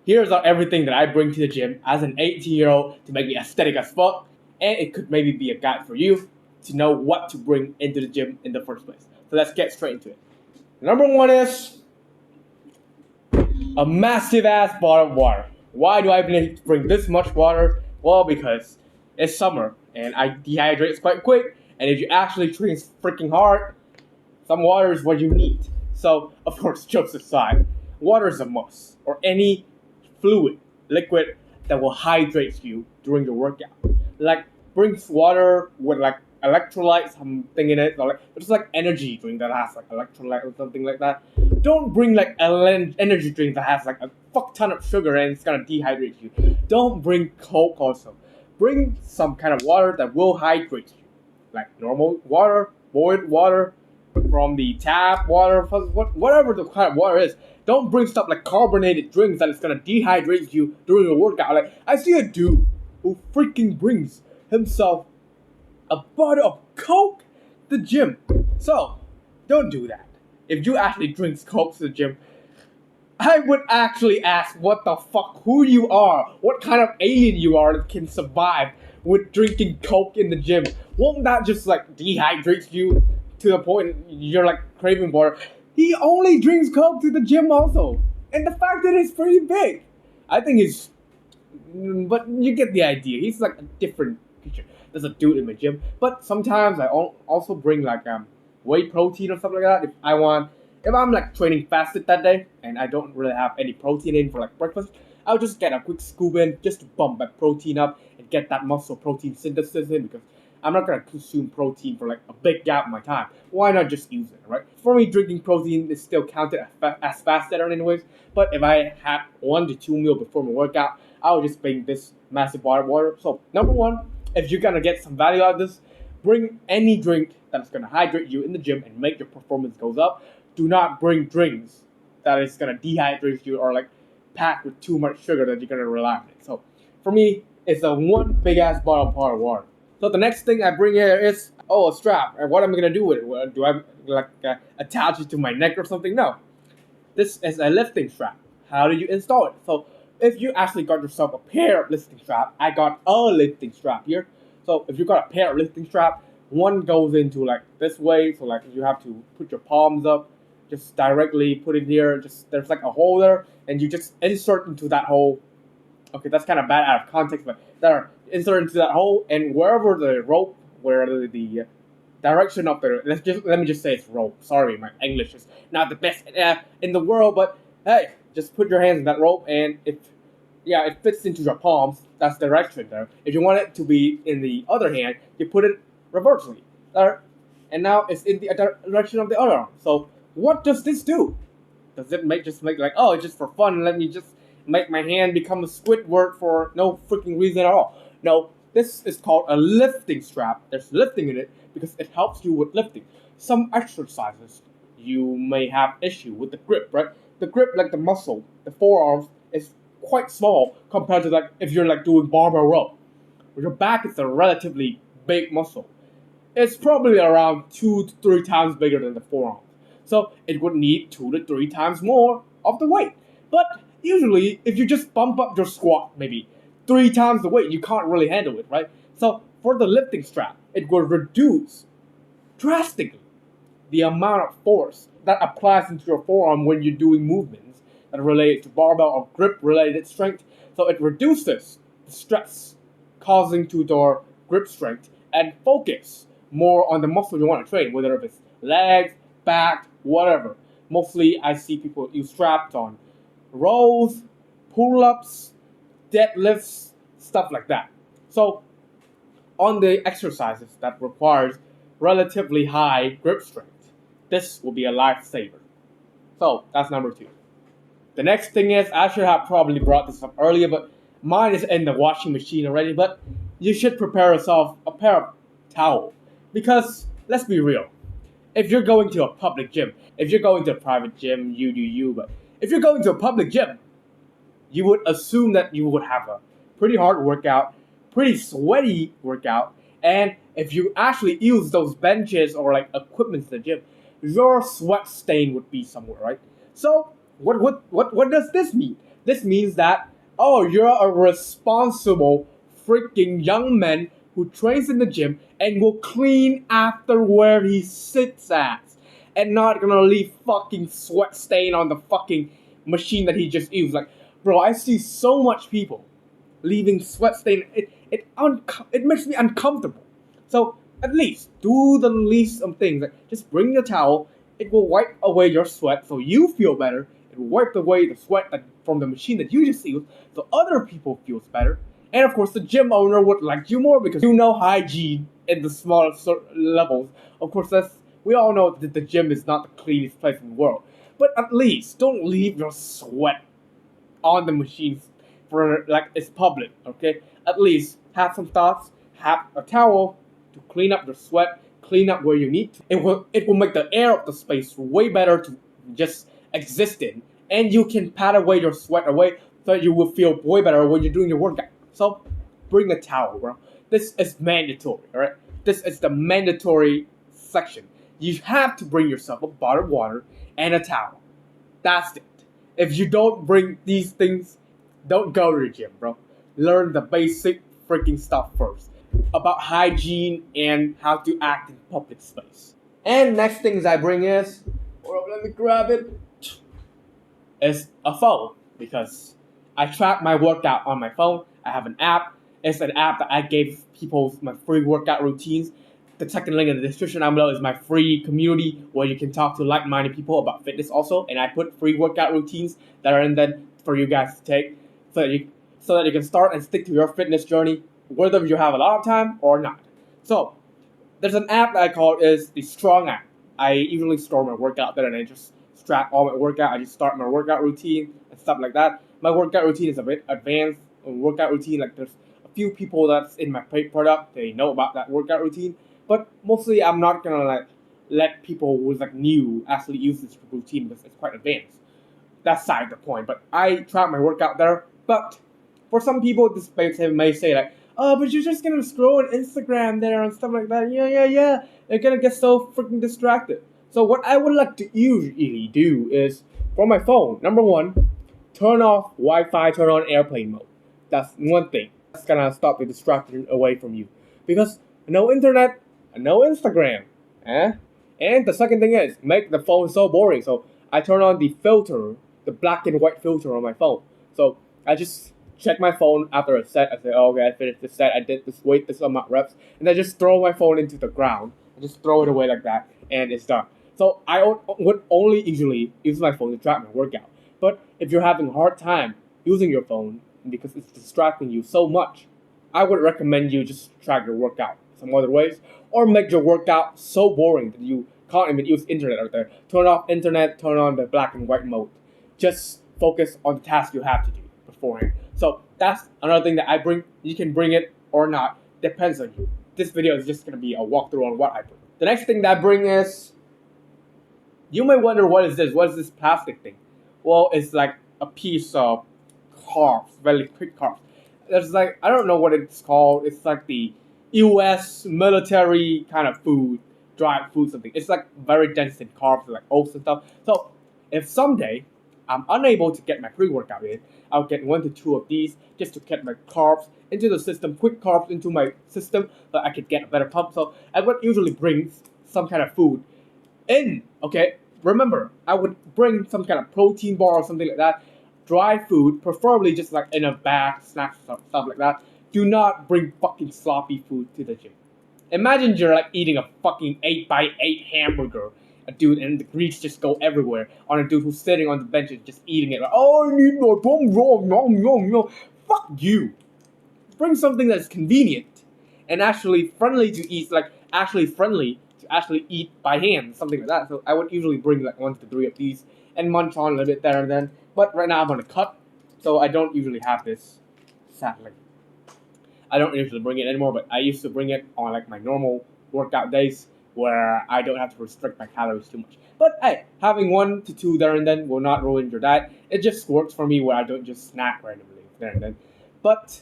here's everything that I bring to the gym as an 18-year-old to make me aesthetic as fuck, and it could maybe be a guide for you to know what to bring into the gym in the first place. So let's get straight into it. Number one is a massive ass bottle of water. Why do I need to bring this much water? Well, because it's summer and I dehydrate quite quick, and if you actually train freaking hard, some water is what you need. So, of course, jokes aside, water is a must, or any fluid, liquid that will hydrate you during your workout. Like, bring water with like electrolytes, something in it, or like it's like energy drink that has like electrolyte or something like that. Don't bring like an energy drink that has like a fuck ton of sugar and it's gonna dehydrate you. Don't bring Coke also. Bring some kind of water that will hydrate you, like normal water, boiled water from the tap water, whatever the kind of water is. Don't bring stuff like carbonated drinks that is gonna dehydrate you during your workout. Like I see a dude who freaking brings himself a bottle of Coke to the gym. So don't do that. If you actually drink Coke to the gym, I would actually ask what the fuck, who you are, what kind of alien you are that can survive with drinking Coke in the gym. Won't that just like dehydrate you to the point you're like craving water? He only drinks Coke to the gym also. And the fact that it's pretty big. I think it's, but you get the idea. He's like a different creature. There's a dude in my gym. But sometimes I also bring like whey protein or something like that. If I'm like training fasted that day and I don't really have any protein in for like breakfast, I'll just get a quick scoop in just to bump that protein up and get that muscle protein synthesis in, because I'm not gonna consume protein for like a big gap in my time. Why not just use it, right? For me, drinking protein is still counted as fasted anyways. But if I had 1 to 2 meals before my workout, I'll just bring this massive bottle of water. So number one, if you're gonna get some value out of this, bring any drink that's gonna hydrate you in the gym and make your performance goes up. Do not bring drinks that is gonna dehydrate you or like packed with too much sugar that you're gonna rely on it. So for me, it's a one big ass bottle of water. So the next thing I bring here is a strap. And what am I gonna do with it? Do I like attach it to my neck or something? No. This is a lifting strap. How do you install it? So if you actually got yourself a pair of lifting strap, I got a lifting strap here. So if you got a pair of lifting strap, one goes into like this way. So like you have to put your palms up, just directly put it here. Just there's like a holder, and you just insert into that hole. Okay, that's kind of bad out of context, but there, insert into that hole, and wherever the rope, where the direction of the let me just say it's rope. Sorry, my English is not the best in the world, but hey, just put your hands in that rope, and it fits into your palms. That's the direction there. If you want it to be in the other hand, you put it reversely there, and now it's in the direction of the other arm. So what does this do? Does it make like, oh, it's just for fun? Let me just make my hand become a Squidward for no freaking reason at all. No, this is called a lifting strap. There's lifting in it because it helps you with lifting. Some exercises you may have issue with the grip, right? The grip, like the muscle, the forearms, is quite small compared to like if you're like doing barbell row. Your back is a relatively big muscle. It's probably around 2 to 3 times bigger than the forearm. So it would need 2 to 3 times more of the weight. But usually, if you just bump up your squat maybe 3 times the weight, you can't really handle it, right? So for the lifting strap, it will reduce drastically the amount of force that applies into your forearm when you're doing movements that are related to barbell or grip related strength. So it reduces the stress causing to your grip strength and focus more on the muscle you want to train, whether it's legs, back, whatever. Mostly I see people use straps on rows, pull-ups, deadlifts, stuff like that. So on the exercises that requires relatively high grip strength, this will be a lifesaver. So that's number 2. The next thing is, I should have probably brought this up earlier, but mine is in the washing machine already, but you should prepare yourself a pair of towels. Because, let's be real, if you're going to a public gym, if you're going to a private gym, you do you, but if you're going to a public gym, you would assume that you would have a pretty hard workout, pretty sweaty workout, and if you actually use those benches or like equipment in the gym, your sweat stain would be somewhere, right? So what does this mean? This means that, oh, you're a responsible freaking young man who trains in the gym and will clean after where he sits at. And not gonna leave fucking sweat stain on the fucking machine that he just used. Like, bro, I see so much people leaving sweat stain. It makes me uncomfortable. So at least do the least of things. Like, just bring the towel. It will wipe away your sweat, so you feel better. It will wipe away the sweat from the machine that you just used, so other people feels better. And of course, the gym owner would like you more because you know hygiene in the smaller levels. Of course, we all know that the gym is not the cleanest place in the world. But at least don't leave your sweat on the machines for like it's public, okay? At least have some thoughts, have a towel to clean up your sweat, clean up where you need to. It will make the air of the space way better to just exist in, and you can pat away your sweat away so that you will feel way better when you're doing your workout. So bring a towel, bro. This is mandatory, alright? This is the mandatory section. You have to bring yourself a bottle of water and a towel. That's it. If you don't bring these things, don't go to the gym, bro. Learn the basic freaking stuff first about hygiene and how to act in public space. And next things I bring is, let me grab it, is a phone, because I track my workout on my phone. I have an app. It's an app that I gave people my free workout routines. The second link in the description down below is my free community where you can talk to like-minded people about fitness also. And I put free workout routines that are in there for you guys to take so that you can start and stick to your fitness journey, whether you have a lot of time or not. So there's an app that I call is the Strong app. I usually store my workout there and I just track all my workout. I just start my workout routine and stuff like that. My workout routine is a bit advanced workout routine. Like there's a few people that's in my paid product, they know about that workout routine. But mostly I'm not gonna like let people who's like new actually use this routine because it's quite advanced. That's side the point. But I track my workout there. But for some people, this may say like, oh, but you're just gonna scroll on Instagram there and stuff like that. Yeah. They're gonna get so freaking distracted. So what I would like to usually do is, for my phone, number one, turn off Wi-Fi, turn on airplane mode. That's one thing. That's gonna stop the distraction away from you. Because no internet, no Instagram. And the second thing is, make the phone so boring. So I turn on the filter, the black and white filter on my phone. So I just check my phone after a set. I say, oh, okay, I finished this set. I did this weight, this amount of reps. And I just throw my phone into the ground. I just throw it away like that. And it's done. So I would only usually use my phone to track my workout. But if you're having a hard time using your phone because it's distracting you so much, I would recommend you just track your workout some other ways, or make your workout so boring that you can't even use internet out there. Turn off internet, turn on the black and white mode. Just focus on the task you have to do beforehand. So that's another thing that I bring. You can bring it or not, depends on you. This video is just gonna be a walkthrough on what I bring. The next thing that I bring is, you may wonder what is this? What is this plastic thing? Well, it's like a piece of carbs, very quick carbs. There's like, I don't know what it's called. It's like the US military kind of food, dry food something. It's like very dense in carbs, like oats and stuff. So if someday I'm unable to get my pre-workout in, I'll get 1 to 2 of these just to get my carbs into the system, quick carbs into my system, so I could get a better pump. So I would usually bring some kind of food in, okay? Remember, I would bring some kind of protein bar or something like that, dry food, preferably just like in a bag, snacks, stuff like that. Do not bring fucking sloppy food to the gym. Imagine you're like eating a fucking 8x8 hamburger, a dude, and the grease just go everywhere on a dude who's sitting on the bench and just eating it. Like, oh, I need my bum roll, no. Fuck you. Bring something that's convenient and actually friendly to eat, like actually friendly to actually eat by hand, something like that. So I would usually bring like 1 to 3 of these and munch on a little bit there and then. But right now I'm on a cut, so I don't usually have this, sadly. I don't usually bring it anymore, but I used to bring it on like my normal workout days where I don't have to restrict my calories too much. But hey, having 1 to 2 there and then will not ruin your diet. It just works for me where I don't just snack randomly there and then. But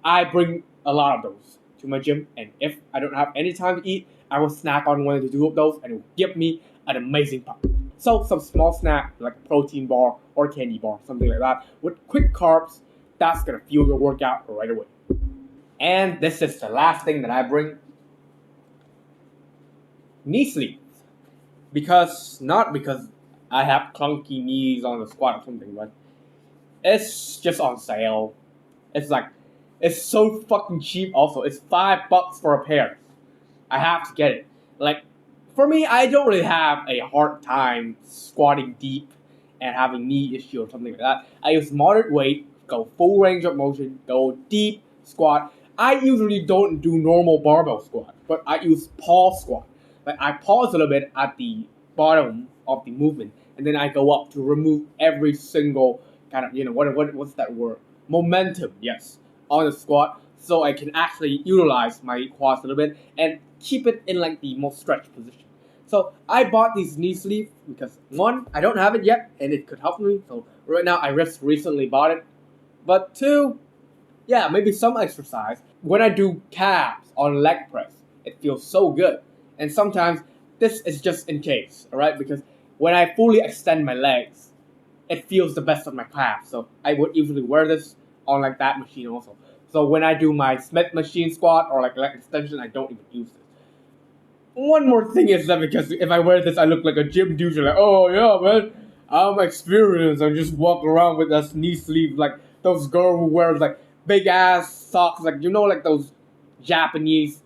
I bring a lot of those to my gym, and if I don't have any time to eat, I will snack on 1 to 2 of those, and it will give me an amazing pump. So some small snack like a protein bar or candy bar, something like that, with quick carbs, that's gonna fuel your workout right away. And this is the last thing that I bring: knee sleeves. Not because I have clunky knees on the squat or something, but it's just on sale. It's like, it's so fucking cheap. Also, it's $5 for a pair. I have to get it. Like, for me, I don't really have a hard time squatting deep and having knee issue or something like that. I use moderate weight, go full range of motion, go deep squat. I usually don't do normal barbell squat, but I use pause squat. Like, I pause a little bit at the bottom of the movement, and then I go up to remove every single kind of, what's that word? Momentum, yes, on the squat, so I can actually utilize my quads a little bit and keep it in like the most stretched position. So I bought these knee sleeves because one, I don't have it yet, and it could help me. So right now I just recently bought it. But two, yeah, maybe some exercise. When I do calves on leg press, it feels so good. And sometimes this is just in case, alright? Because when I fully extend my legs, it feels the best on my calf. So I would usually wear this on like that machine also. So when I do my Smith machine squat or like leg extension, I don't even use this. One more thing is that because if I wear this, I look like a gym dude. You're like, oh yeah, man, I'm experienced. I just walk around with a knee sleeve like those girls who wear like big ass socks, like like those Japanese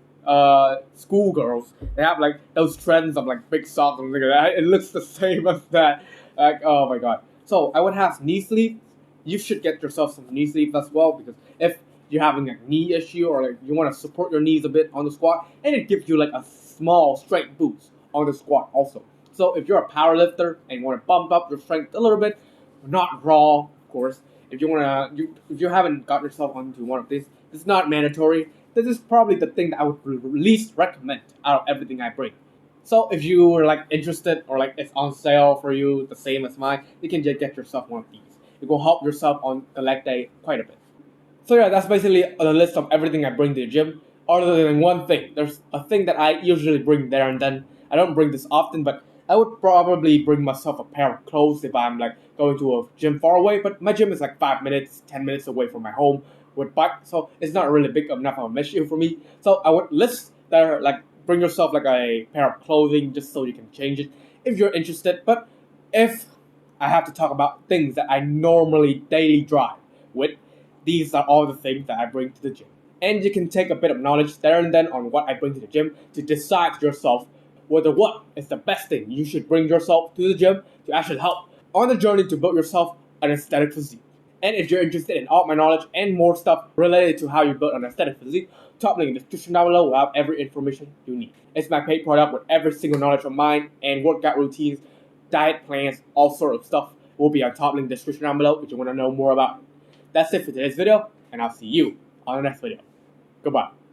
schoolgirls. They have like those trends of like big socks and things like that. It looks the same as that. Like, oh my god. So I would have knee sleeves. You should get yourself some knee sleeves as well, because if you're having a knee issue or like you want to support your knees a bit on the squat, and it gives you like a small strength boost on the squat also. So if you're a power lifter and you want to bump up your strength a little bit, not raw, of course. If you haven't got yourself onto one of these, this is not mandatory. This is probably the thing that I would least recommend out of everything I bring. So if you are like interested or like it's on sale for you, the same as mine, you can just get yourself one of these. It will help yourself on the leg day quite a bit. So yeah, that's basically the list of everything I bring to the gym. Other than one thing, there's a thing that I usually bring there and then. I don't bring this often, but I would probably bring myself a pair of clothes if I'm like going to a gym far away. But my gym is like 5 minutes, 10 minutes away from my home with bike, so it's not really big enough of an issue for me. So I would list there like bring yourself like a pair of clothing just so you can change it if you're interested. But if I have to talk about things that I normally daily drive with, these are all the things that I bring to the gym. And you can take a bit of knowledge there and then on what I bring to the gym to decide yourself whether what is the best thing you should bring yourself to the gym to actually help on the journey to build yourself an aesthetic physique. And if you're interested in all my knowledge and more stuff related to how you build an aesthetic physique, top link in the description down below will have every information you need. It's my paid product with every single knowledge of mine and workout routines, diet plans, all sort of stuff will be on top link in the description down below if you want to know more about it. That's it for today's video, and I'll see you on the next video. Goodbye.